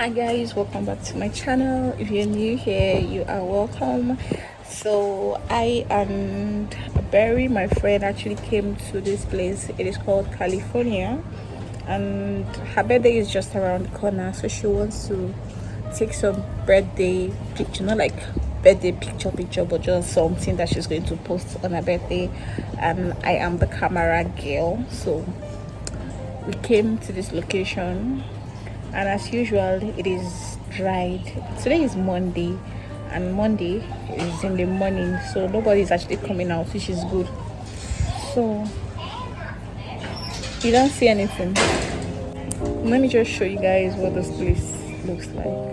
Hi guys, welcome back to my channel. If you're new here, you are welcome. So I and Barry, my friend, actually came to this place. It is called California, and her birthday is just around the corner, so she wants to take some birthday picture, not like birthday picture, but just something that she's going to post on her birthday. And I am the camera girl, so we came to this location, and as usual it is dried. Today is Monday, and Monday is in the morning, so nobody is actually coming out, which is good. So you don't see anything. Let me just show you guys what this place looks like.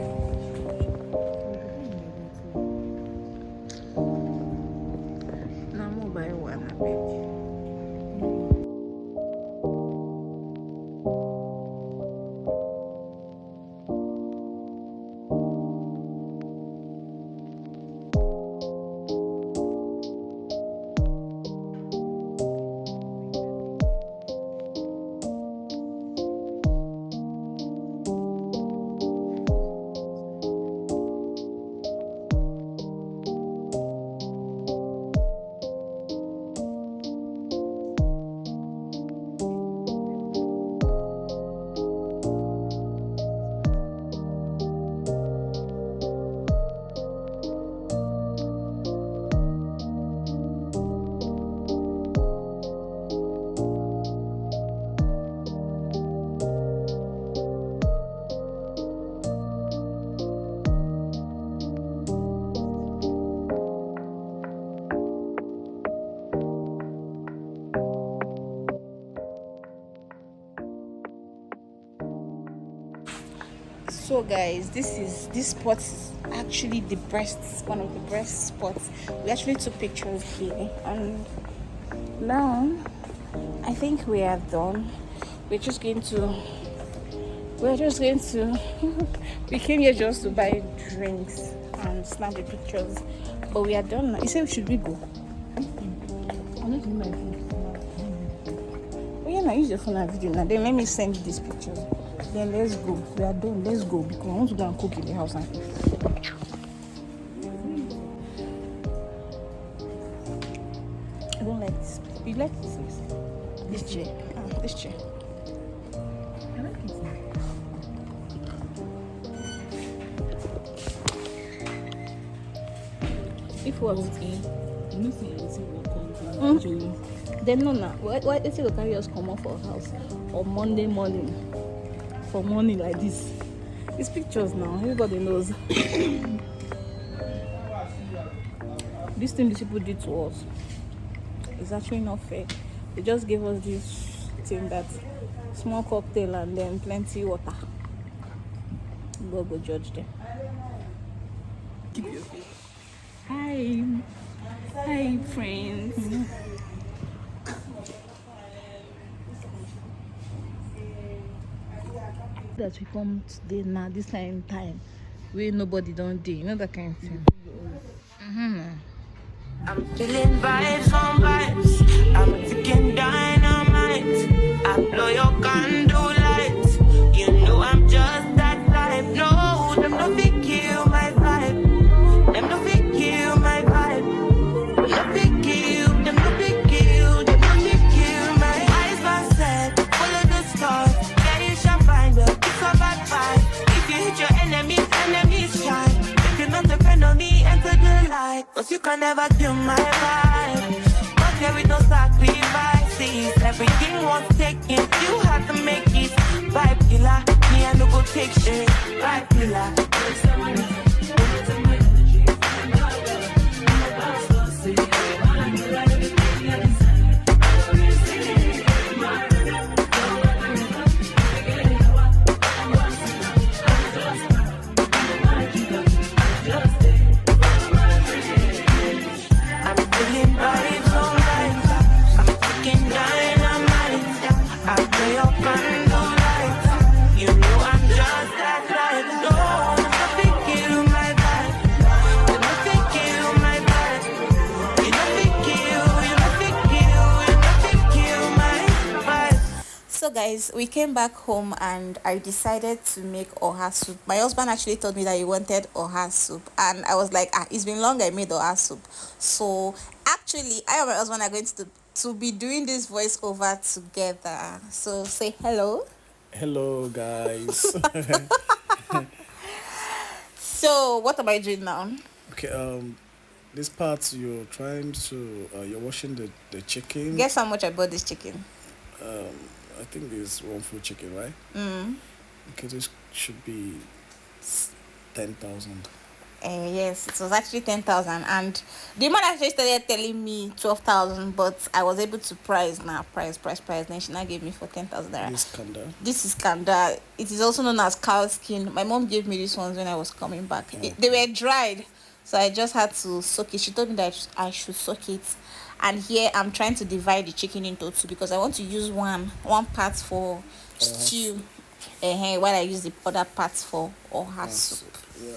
So guys, this spot is actually one of the best spots. We actually took pictures here, and now I think we are done. We're just going to we came here just to buy drinks and snap the pictures, but we are done now. You said should we go? I'm not doing my phone. Oh yeah, now use your phone and video now. Then let me send you these pictures. Then let's go. We are done. Let's go because I want to go and cook in the house. I don't like this. You like this? This chair. This chair. I like it. If what? You know, see anything will come. Then no. Why is it carry us come off our house on Monday morning? For money like this. These pictures now, everybody knows. This thing these people did to us is actually not fair. They just gave us this thing, that small cocktail and then plenty water. God go judge them. Keep your face. Hi friends. That we come today now, this kind of time where nobody don't do, you know, that kind of thing. I'm feeling vibes on vibes. I'm freaking dynamite. I blow your candle lights. You know I'm just that type. No, them no fit kill my vibe. Them no fit kill my vibe. Them no fit kill. Them no fit kill. Them no fit kill my eyes. My set, follow the stars. Yeah, you shall find the if you hit your enemies shine. If you not depend on me, enter the light. Cause you can never kill my vibe. But there with no sacrifices. Everything was taken, you had to make it. Vibe killer, me I no go take shit. Vibe killer. You know I'm just that light. No, I'm not So guys, we came back home and I decided to make oha soup. My husband actually told me that he wanted oha soup and I was like, it's been long I made oha soup. So actually I and my husband are going to be doing this voiceover together. So say hello. Hello, guys. So what am I doing now? Okay, this part you're washing the chicken. Guess how much I bought this chicken? I think this one full chicken, right? Okay, this should be 10,000. Yes, it was actually 10,000, and the man actually started telling me 12,000, but I was able to price. Then she now gave me for 10,000 naira. This kanda. This is kanda. It is also known as cow skin. My mom gave me these ones when I was coming back. They were dried, so I just had to soak it. She told me that I should soak it, and here I'm trying to divide the chicken into two because I want to use one part for stew, while I use the other parts for oha soup. Yeah.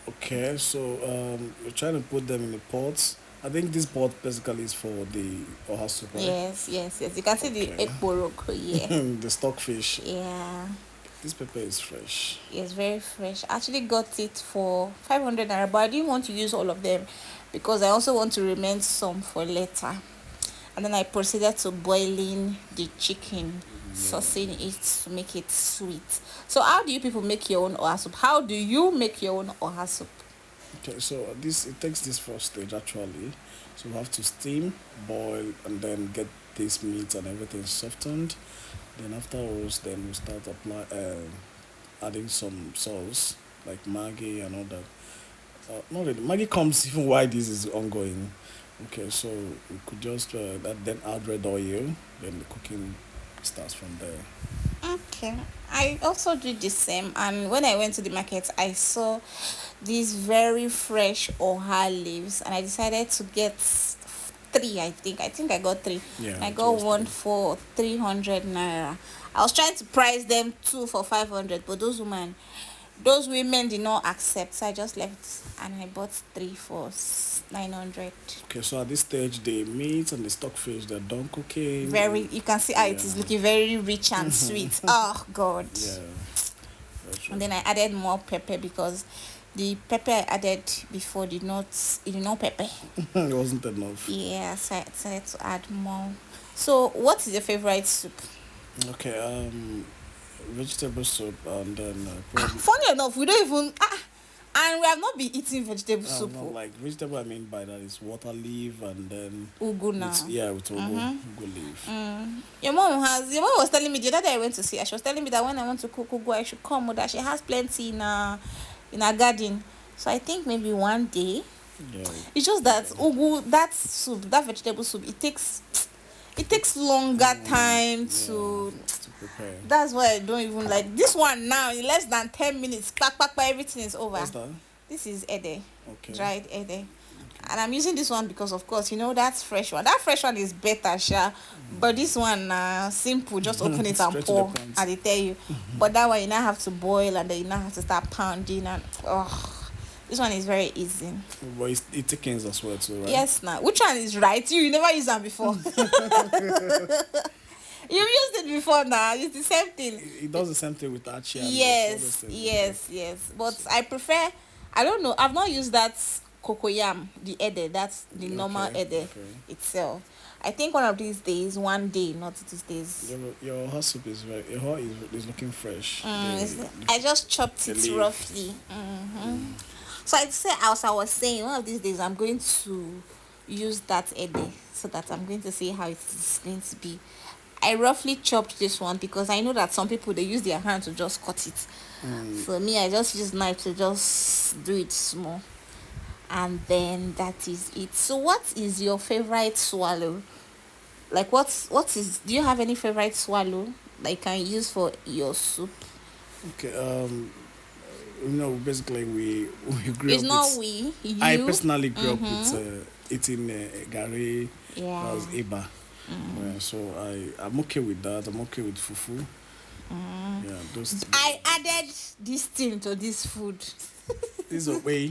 Okay, so you're trying to put them in the pots. I think this pot basically is for the oha soup, right? Yes. You can see the egg poroko, yeah. The stockfish. Yeah. This pepper is fresh. Yes, very fresh. I actually got it for 500 naira, but I didn't want to use all of them because I also want to remain some for later. And then I proceeded to boiling the chicken, saucing it to make it sweet. So how do you people make your own oha soup? How do you make your own oha soup? Okay, so it takes this first stage actually. So we have to steam, boil, and then get this meat and everything softened. Then afterwards, then we start adding some sauce like Maggi and all that. Not really. Maggi comes even while this is ongoing. Okay, so we could just then add red oil. Then the cooking starts from there. Okay. I also do the same, and when I went to the market I saw these very fresh oha leaves and I decided to get three. I think I got three. Yeah, I it got was one three. for 300 naira. I was trying to price them two for 500, but those women did not accept, so I just left and I bought three for 900. Okay, so at this stage, the meat and the stockfish they're done cooking. Very, you can see how it is Yeah. looking very rich and sweet. Oh god. Yeah, that's true. And then I added more pepper because the pepper I added before it did not pepper. It wasn't enough. Yeah, so I decided to add more. So what is your favorite soup? Okay, vegetable soup and then probably Funny enough, we don't even and we have not been eating vegetable soup. not like vegetable. I mean by that is water leaf and then Ugu now. with ugu leaf. Your mom was telling me the other day I went to see her. She was telling me that when I want to cook ugu, I should come with that she has plenty in her garden. So I think maybe one day. Yeah, It's just that ugu, that soup, that vegetable soup, it takes longer time to. to prepare. That's why I don't even like this one now. In less than 10 minutes, everything is over. What's that? This is ede, Okay. dried ede, and I'm using this one because, of course, that's fresh one. That fresh one is better, sha. But this one, simple. Just open it and Straight to the pour. point. And they tell you. But that one, you now have to boil, and then you now have to start pounding, and this one is very easy. But it thickens as well too, right? Yes, now which one is right? You never used them before. You've used it before now. It's the same thing. It does the same thing with achi. And all those Yes, things. yes. But I prefer. I don't know. I've not used that cocoyam, the ede. That's the normal ede itself. I think one day, not these days. Your hot soup is your hot is looking fresh. I just chopped it leaf. roughly. So I'd say, as I was saying, one of these days I'm going to use that ede so that I'm going to see how it is going to be. I roughly chopped this one because I know that some people they use their hand to just cut it. For me, I just use knife to just do it small, and then that is it. So, what is your favorite swallow? Like, what is? Do you have any favorite swallow that you can use for your soup? Okay. Basically we grew It's up. not we. You. I personally grew up with eating gari. Yeah. That was iba. Yeah, so I'm okay with that. I'm okay with fufu. Yeah, those. I added this thing to this food. This is a way.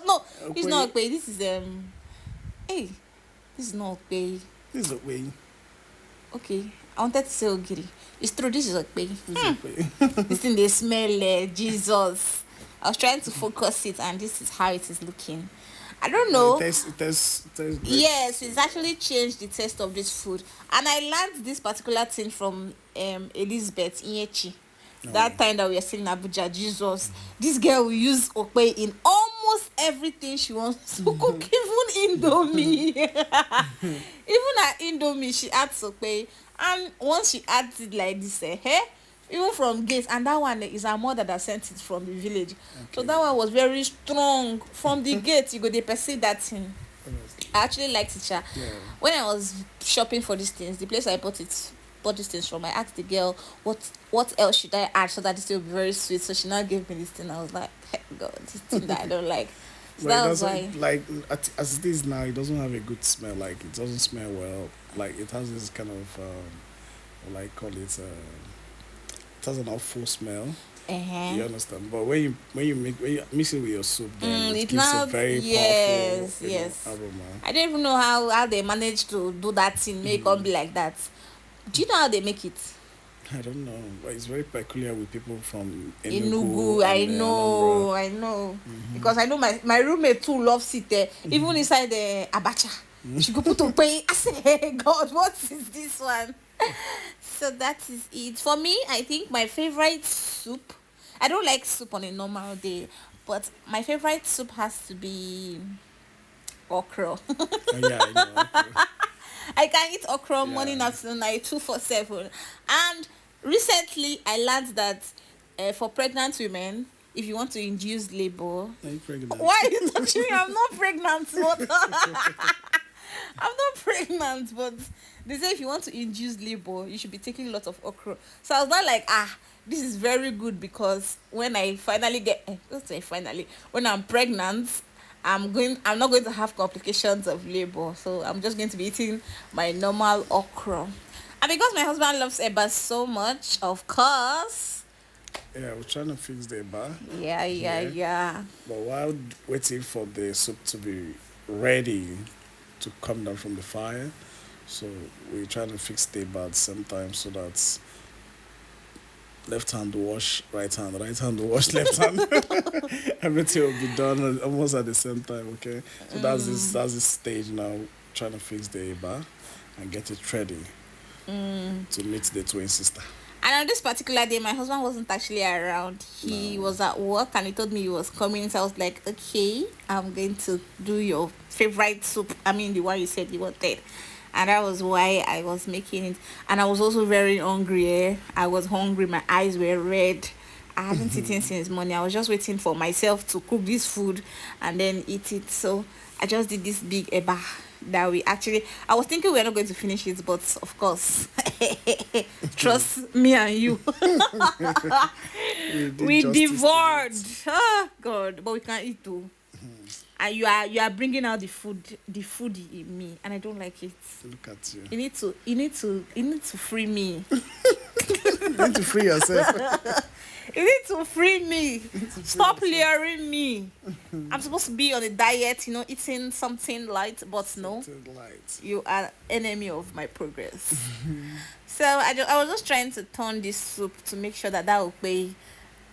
No, it's Okwe. not okpei. This is hey, this is not okpei. This is a way. Okay, I wanted to say ogiri. It's true. This is okpei. This is okay. This thing they smell. Jesus. I was trying to focus it, and this is how it is looking. I don't But know. it tastes great. Yes, it's actually changed the taste of this food, and I learned this particular thing from Elizabeth Inyechi. No. That time that we were still in Abuja, Jesus, this girl will use okpe in almost everything she wants to cook, even Indomie. Even her Indomie, she adds okpe, and once she adds it like this, hey, even from gate, and that one is her mother that sent it from the village. So Okay. that one was very strong from the gate. You go, they perceive that thing. Honestly. I actually liked it, sha. Yeah. When I was shopping for these things, the place I bought these things from, I asked the girl what else should I add so that this will be very sweet. So she now gave me this thing. I was like, hey, God, this thing that I don't like. So But it that was why. doesn't like as it is now. It doesn't have a good smell. Like it doesn't smell well. Like it has this kind of what I call it. It has an awful smell. You Uh-huh. understand? But when you mix it with your soup, then it It's gives a not. very powerful, Yes, yes. aroma. I don't even know how they managed to do that thing, make it be like that. Do you know how they make it? I don't know, but it's very peculiar with people from Enugu, Enugu I and Anambra. know, I know. Because I know my roommate too loves it there. Even inside the abacha. She go put pay. I say, hey, God, what is this one? So that is it. For me, I think my favorite soup, I don't like soup on a normal day, but my favorite soup has to be okra. Oh yeah, I know. Okay. I can eat okra morning, Yeah. afternoon, night, 247. And recently, I learned that for pregnant women, if you want to induce labor, Are you pregnant? why are you touching me? I'm not pregnant. What? I'm not pregnant, but they say if you want to induce labor, you should be taking a lot of okra. So I was not like, this is very good because when I finally let's say finally, when I'm pregnant, I'm not going to have complications of labor. So I'm just going to be eating my normal okra. And because my husband loves eba so much, of course. Yeah, we're trying to fix the bar Yeah, yeah, here, yeah. but while waiting for the soup to be ready to come down from the fire, so we're trying to fix the bar at the same time so that left hand wash right hand wash left hand. Everything will be done almost at the same time. Okay, so that's this stage now, trying to fix the bar and get it ready to meet the twin sister. And on this particular day, my husband wasn't actually around. He was at work and he told me he was coming. So I was like, okay, I'm going to do your favorite soup. I mean, the one you said you wanted. And that was why I was making it. And I was also very hungry. I was hungry. My eyes were red. I hadn't eaten since morning. I was just waiting for myself to cook this food and then eat it. So I just did this big eba that we actually, I was thinking we were not going to finish it, but of course, trust me and you, We did we justice to devoured. it. Oh God, but we can eat too. And you are bringing out the food in me, and I don't like it. Look at you. You need to free me. You need to free yourself. You need to free me. Stop luring me. I'm supposed to be on a diet, eating something light, but no, To the light. you are enemy of my progress. So I was just trying to turn this soup to make sure that will be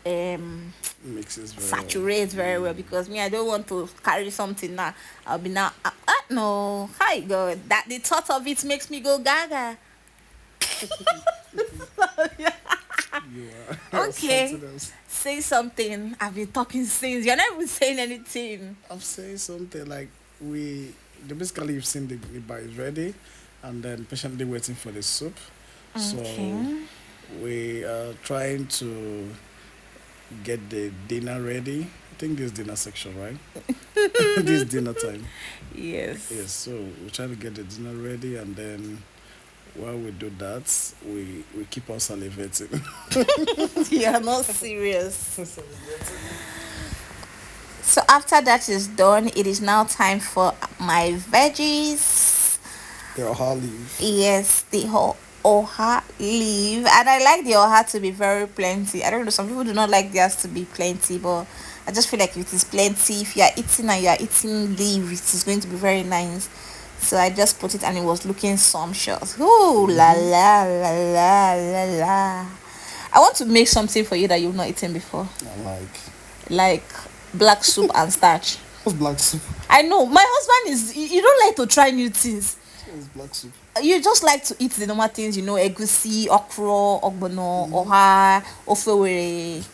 Mixes very well. saturate very well, because me, I don't want to carry something now. I'll be now no, hi God, that the thought of it makes me go gaga. You are. Okay, Something else. say something. I've been talking since, you're not even saying anything. I'm saying something like basically you've seen the bar is ready, and then patiently waiting for the soup. So Okay. we are trying to get the dinner ready. I think this is dinner section, right? This is dinner time. Yes. Yes. So we're trying to get the dinner ready, and then while we do that, we keep on salivating. You're not serious. So after that is done, it is now time for my veggies. They're all leave. Yes, the whole oha leaf, and I like the oha to be very plenty. I don't know, some people do not like theirs to be plenty, but I just feel like if it is plenty, if you are eating and you are eating leaf, it is going to be very nice. So I just put it and it was looking sumptuous. Ooh la la la la la la. I want to make something for you that you've not eaten before. I Like black soup and starch. what's black soup? I know my husband is you don't like to try new things. What's black soup? You just like to eat the normal things, egusi, okra, ogbono, oha, ofewere.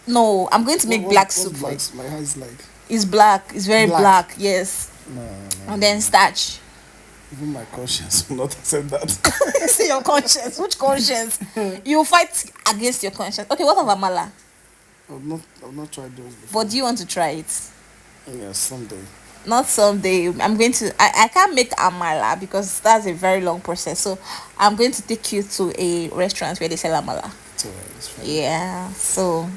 No, I'm going to make black What's soup for black you. soup? My eyes like It's black. It's very Black. black. Yes. no, no. And then starch. Even my conscience will not accept that. See your conscience. Which conscience? You fight against your conscience. Okay, what of amala? I've not tried those before. But do you want to try it? Yeah, someday. Not someday. I'm going to. I can't make amala because that's a very long process. So I'm going to take you to a restaurant where they sell amala. So it's fine. Yeah. So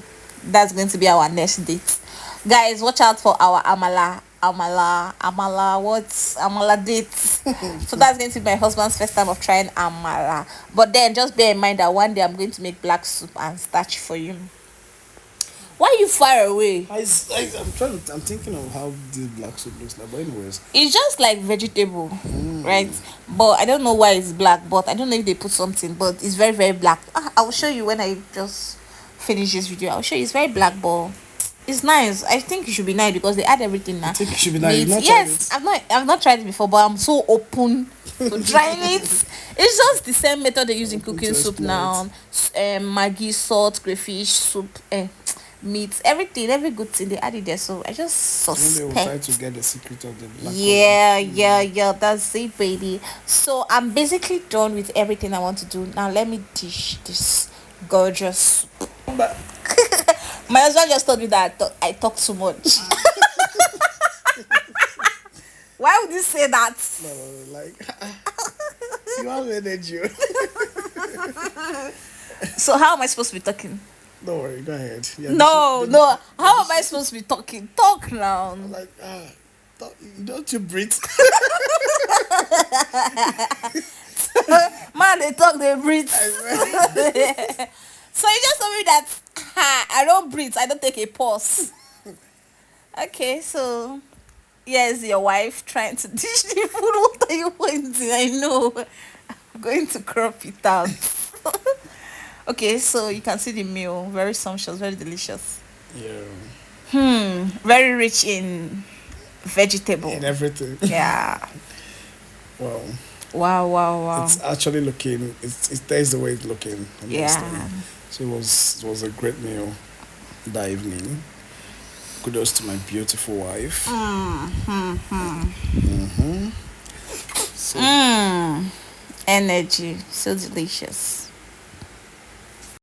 that's going to be our next date, guys. Watch out for our amala. What's amala date? So that's going to be my husband's first time of trying amala. But then just bear in mind that one day I'm going to make black soup and starch for you. Why are you far away? I'm thinking of how this black soup looks like. But anyways, It's just like vegetable, right? But I don't know why it's black. But I don't know if they put something. But it's very very black. I will show you when I just finish this video. I'll show you. It's very black, but it's nice. I think it should be nice because they add everything now. I think it should be nice. You've Meat. not tried Yes, it? I've not tried it before, but I'm so open to trying it. It's just the same method they use in Open cooking to soup explore now. Maggi, salt, crayfish, soup, meat, everything, every good thing they added there. So I just Maybe we'll try suspect. to get the secret of the black. Yeah, that's it, baby. So I'm basically done with everything I want to do. Now let me dish this gorgeous soup. But My husband just told me that I talk too much. Why would you say that? like you have energy. So how am I supposed to be talking? Don't worry, go ahead. Yeah, No. How am I supposed to be talking? Talk now. Like don't you breathe? Man, they talk, they breathe. So you just told me that I don't breathe, I don't take a pause. Okay, so here's your wife trying to dish the food. What are you pointing? I know. I'm going to crop it out. Okay, so you can see the meal. Very sumptuous, very delicious. Yeah. Very rich in vegetable. In everything. Yeah. Wow. Wow. It's actually looking. There's the way it's looking. Honestly. Yeah. So it was a great meal that evening. Kudos to my beautiful wife. Energy. So delicious.